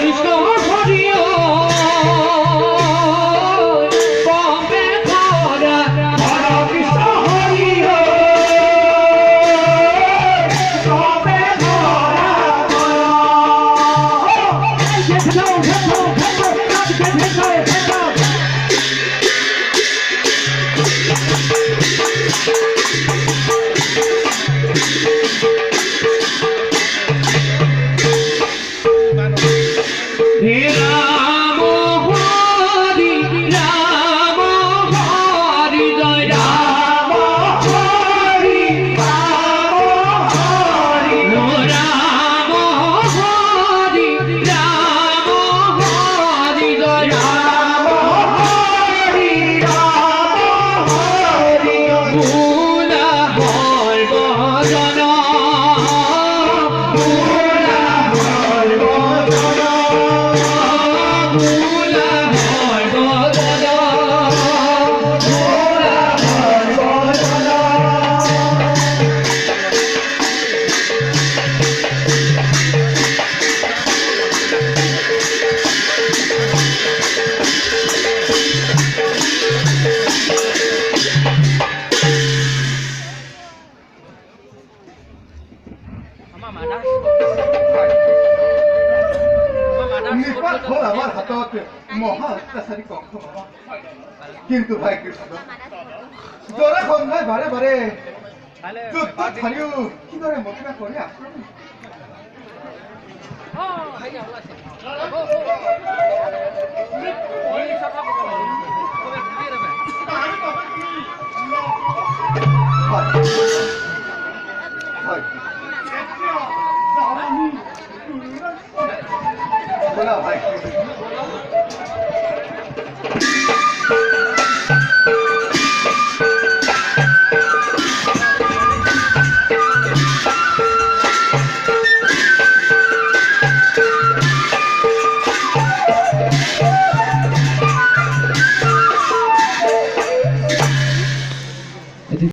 কৃষ্ণ হরি বম্বে ধরা হরে কৃষ্ণ হরি বম্বে ধরা রাম হরি রাম হরি জয় রাম হরি রাম হরি রাম হরি রাম হরি জয় রাম হরি রাম হরি ভোলা বর্বজন আমার হাতত মহা অত্যাচারী কংস বাবা কিন্তু ভাই কৃষ্ণ তোরা সন্ধ্যায় বাৰে বাৰে যুদ্ধ থালিও কিদৰে মথুৰা কৰি আক্ৰমণ बोला भाई